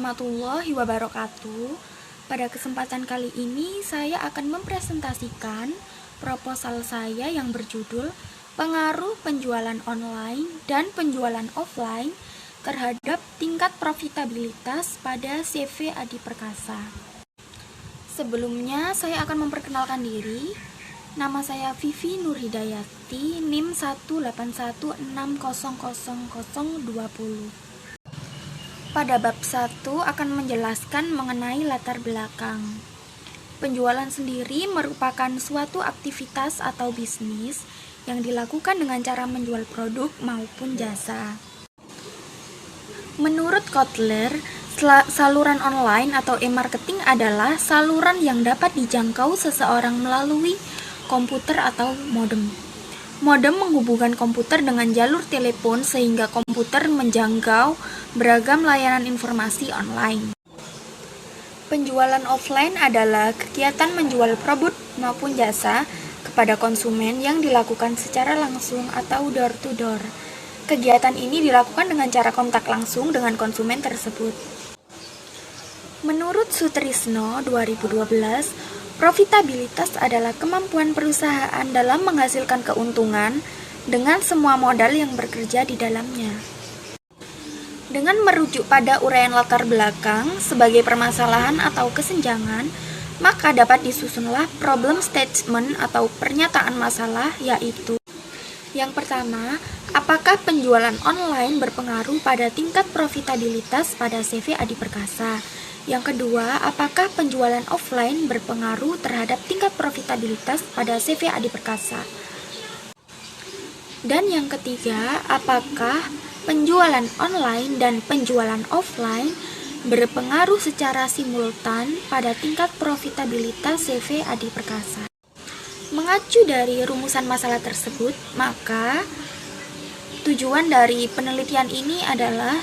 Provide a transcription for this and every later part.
warahmatullahi wabarakatuh. Pada kesempatan kali ini saya akan mempresentasikan proposal saya yang berjudul Pengaruh penjualan online dan penjualan offline terhadap tingkat profitabilitas pada CV Adi Perkasa. Sebelumnya saya akan memperkenalkan diri. Nama saya Vivi Nurhidayati, NIM 181600020. Pada bab 1 akan menjelaskan mengenai latar belakang. Penjualan sendiri merupakan suatu aktivitas atau bisnis yang dilakukan dengan cara menjual produk maupun jasa. Menurut Kotler, saluran online atau e-marketing adalah saluran yang dapat dijangkau seseorang melalui komputer atau modem. Modem menghubungkan komputer dengan jalur telepon sehingga komputer menjangkau beragam layanan informasi online. Penjualan offline adalah kegiatan menjual produk maupun jasa kepada konsumen yang dilakukan secara langsung atau door to door. Kegiatan ini dilakukan dengan cara kontak langsung dengan konsumen tersebut. Menurut Sutrisno 2012, profitabilitas adalah kemampuan perusahaan dalam menghasilkan keuntungan dengan semua modal yang bekerja di dalamnya. Dengan merujuk pada uraian latar belakang sebagai permasalahan atau kesenjangan, maka dapat disusunlah problem statement atau pernyataan masalah, yaitu yang pertama, apakah penjualan online berpengaruh pada tingkat profitabilitas pada CV Adi Perkasa? Yang kedua, apakah penjualan offline berpengaruh terhadap tingkat profitabilitas pada CV Adi Perkasa? Dan yang ketiga, apakah penjualan online dan penjualan offline berpengaruh secara simultan pada tingkat profitabilitas CV Adi Perkasa? Mengacu dari rumusan masalah tersebut, maka tujuan dari penelitian ini adalah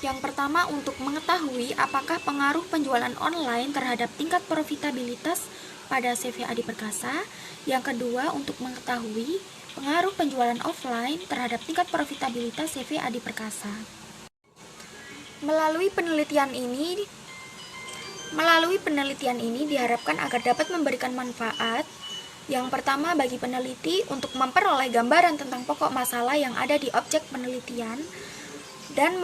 yang pertama, untuk mengetahui apakah pengaruh penjualan online terhadap tingkat profitabilitas pada CV Adi Perkasa. Yang kedua, untuk mengetahui pengaruh penjualan offline terhadap tingkat profitabilitas CV Adi Perkasa. Melalui penelitian ini diharapkan agar dapat memberikan manfaat. Yang pertama, bagi peneliti untuk memperoleh gambaran tentang pokok masalah yang ada di objek penelitian dan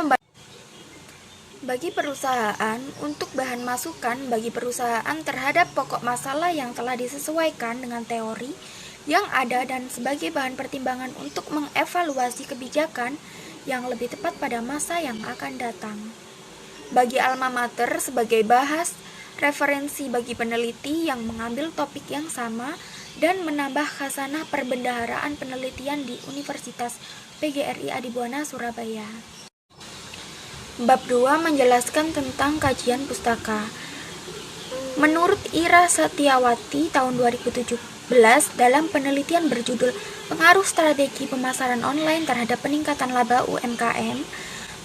bagi perusahaan untuk bahan masukan bagi perusahaan terhadap pokok masalah yang telah disesuaikan dengan teori yang ada dan sebagai bahan pertimbangan untuk mengevaluasi kebijakan yang lebih tepat pada masa yang akan datang. Bagi alma mater sebagai bahas referensi bagi peneliti yang mengambil topik yang sama dan menambah khasanah perbendaharaan penelitian di Universitas PGRI Adibuana Surabaya. Bab 2 menjelaskan tentang kajian pustaka. Menurut Ira Setiawati tahun 2017 dalam penelitian berjudul Pengaruh Strategi Pemasaran Online Terhadap Peningkatan Laba UMKM,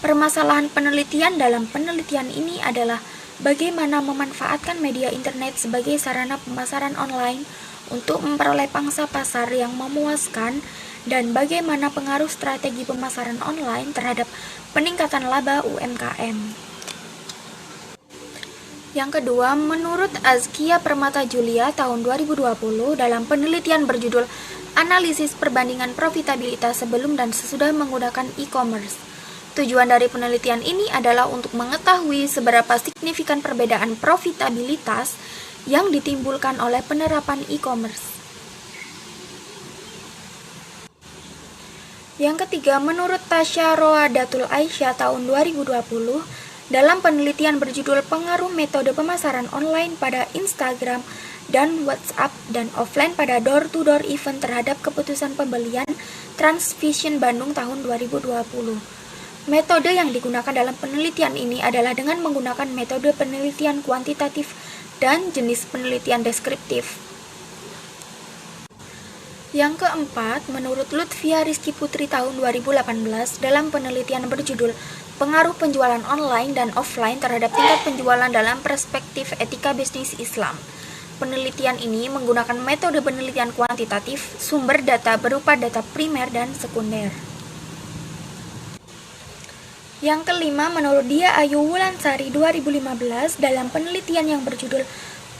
permasalahan penelitian dalam penelitian ini adalah bagaimana memanfaatkan media internet sebagai sarana pemasaran online untuk memperoleh pangsa pasar yang memuaskan dan bagaimana pengaruh strategi pemasaran online terhadap peningkatan laba UMKM. Yang kedua, menurut Azkia Permata Julia tahun 2020 dalam penelitian berjudul Analisis Perbandingan Profitabilitas Sebelum dan Sesudah Menggunakan E-commerce. Tujuan dari penelitian ini adalah untuk mengetahui seberapa signifikan perbedaan profitabilitas yang ditimbulkan oleh penerapan e-commerce. Yang ketiga, menurut Tasya Roadatul Aisyah tahun 2020 dalam penelitian berjudul Pengaruh Metode Pemasaran Online pada Instagram dan WhatsApp dan offline pada door-to-door event terhadap keputusan pembelian Transvision Bandung tahun 2020. Metode yang digunakan dalam penelitian ini adalah dengan menggunakan metode penelitian kuantitatif dan jenis penelitian deskriptif. Yang keempat, menurut Lutfia Rizky Putri tahun 2018 dalam penelitian berjudul Pengaruh Penjualan Online dan Offline Terhadap Tingkat Penjualan dalam Perspektif Etika Bisnis Islam. Penelitian ini menggunakan metode penelitian kuantitatif, sumber data berupa data primer dan sekunder. Yang kelima, menurut Dia Ayu Wulansari 2015 dalam penelitian yang berjudul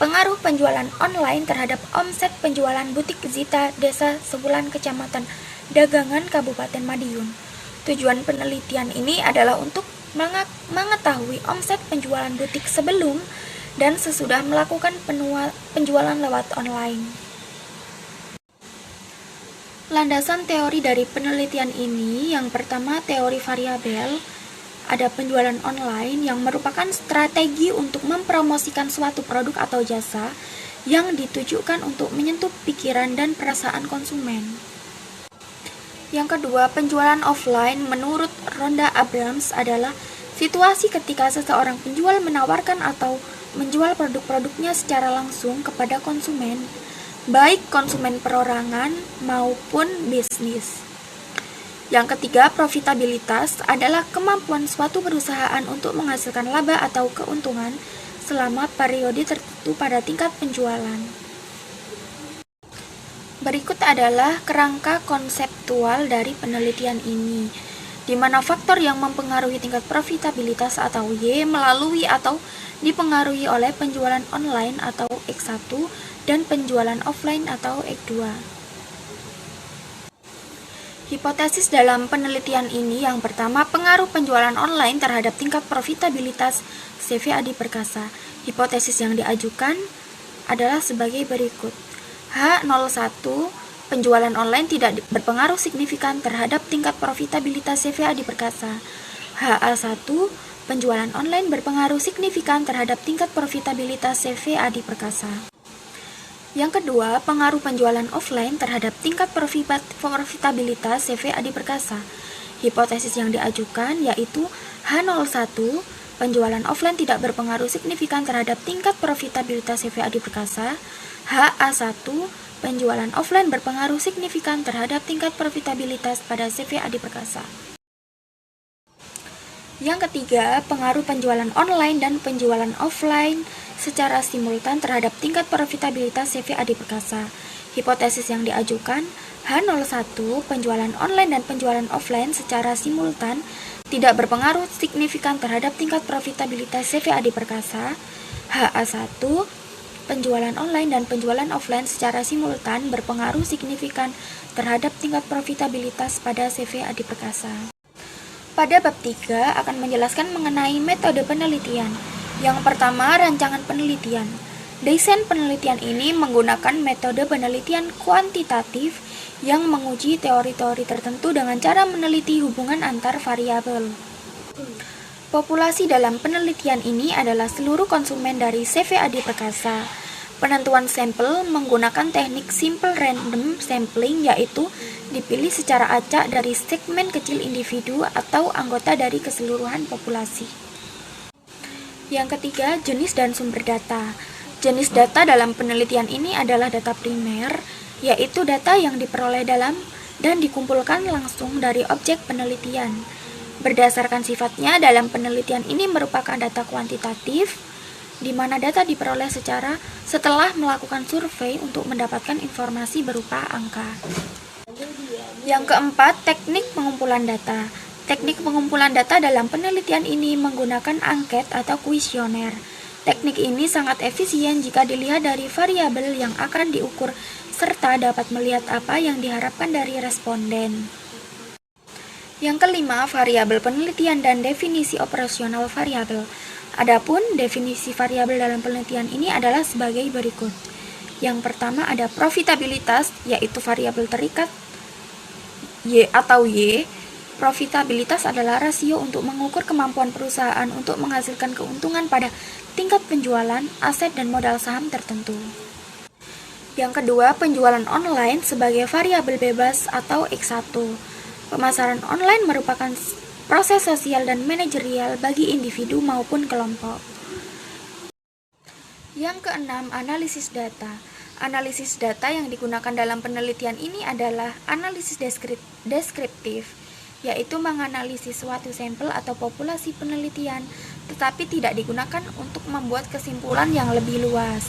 Pengaruh Penjualan Online Terhadap Omset Penjualan Butik Zita Desa Sebulan Kecamatan Dagangan Kabupaten Madiun. Tujuan penelitian ini adalah untuk mengetahui omset penjualan butik sebelum dan sesudah melakukan penjualan lewat online. Landasan teori dari penelitian ini, yang pertama teori variabel. Ada penjualan online yang merupakan strategi untuk mempromosikan suatu produk atau jasa yang ditujukan untuk menyentuh pikiran dan perasaan konsumen. Yang kedua, penjualan offline menurut Rhonda Abrams adalah situasi ketika seseorang penjual menawarkan atau menjual produk-produknya secara langsung kepada konsumen, baik konsumen perorangan maupun bisnis. Yang ketiga, profitabilitas adalah kemampuan suatu perusahaan untuk menghasilkan laba atau keuntungan selama periode tertentu pada tingkat penjualan. Berikut adalah kerangka konseptual dari penelitian ini, di mana faktor yang mempengaruhi tingkat profitabilitas atau Y melalui atau dipengaruhi oleh penjualan online atau X1 dan penjualan offline atau X2. Hipotesis dalam penelitian ini, yang pertama, pengaruh penjualan online terhadap tingkat profitabilitas CV Adi Perkasa. Hipotesis yang diajukan adalah sebagai berikut. H01, penjualan online tidak berpengaruh signifikan terhadap tingkat profitabilitas CV Adi Perkasa. HA1, penjualan online berpengaruh signifikan terhadap tingkat profitabilitas CV Adi Perkasa. Yang kedua, pengaruh penjualan offline terhadap tingkat profitabilitas CV Adi Perkasa. Hipotesis yang diajukan yaitu H01, penjualan offline tidak berpengaruh signifikan terhadap tingkat profitabilitas CV Adi Perkasa. HA1, penjualan offline berpengaruh signifikan terhadap tingkat profitabilitas pada CV Adi Perkasa. Yang ketiga, pengaruh penjualan online dan penjualan offline secara simultan terhadap tingkat profitabilitas CV Adi Perkasa. Hipotesis yang diajukan, H01, penjualan online dan penjualan offline secara simultan tidak berpengaruh signifikan terhadap tingkat profitabilitas CV Adi Perkasa. HA1, penjualan online dan penjualan offline secara simultan berpengaruh signifikan terhadap tingkat profitabilitas pada CV Adi Perkasa. Pada bab 3 akan menjelaskan mengenai metode penelitian. Yang pertama, rancangan penelitian. Desain penelitian ini menggunakan metode penelitian kuantitatif yang menguji teori-teori tertentu dengan cara meneliti hubungan antar variabel. Populasi dalam penelitian ini adalah seluruh konsumen dari CV Adi Perkasa. Penentuan sampel menggunakan teknik simple random sampling, yaitu dipilih secara acak dari segmen kecil individu atau anggota dari keseluruhan populasi. Yang ketiga, jenis dan sumber data. Jenis data dalam penelitian ini adalah data primer, yaitu data yang diperoleh dalam dan dikumpulkan langsung dari objek penelitian. Berdasarkan sifatnya, dalam penelitian ini merupakan data kuantitatif, di mana data diperoleh setelah melakukan survei untuk mendapatkan informasi berupa angka. Yang keempat, teknik pengumpulan data. Teknik pengumpulan data dalam penelitian ini menggunakan angket atau kuesioner. Teknik ini sangat efisien jika dilihat dari variabel yang akan diukur serta dapat melihat apa yang diharapkan dari responden. Yang kelima, variabel penelitian dan definisi operasional variabel. Adapun definisi variabel dalam penelitian ini adalah sebagai berikut. Yang pertama ada profitabilitas, yaitu variabel terikat Y atau Y. Profitabilitas adalah rasio untuk mengukur kemampuan perusahaan untuk menghasilkan keuntungan pada tingkat penjualan, aset, dan modal saham tertentu. Yang kedua, penjualan online sebagai variabel bebas atau X1. Pemasaran online merupakan proses sosial dan manajerial bagi individu maupun kelompok. Yang keenam, analisis data. Analisis data yang digunakan dalam penelitian ini adalah analisis deskriptif, yaitu menganalisis suatu sampel atau populasi penelitian, tetapi tidak digunakan untuk membuat kesimpulan yang lebih luas.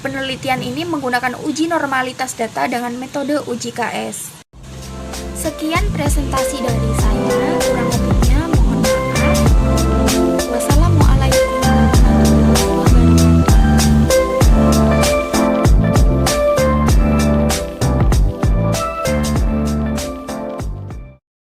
Penelitian ini menggunakan uji normalitas data dengan metode uji KS. Sekian presentasi dari saya, kurang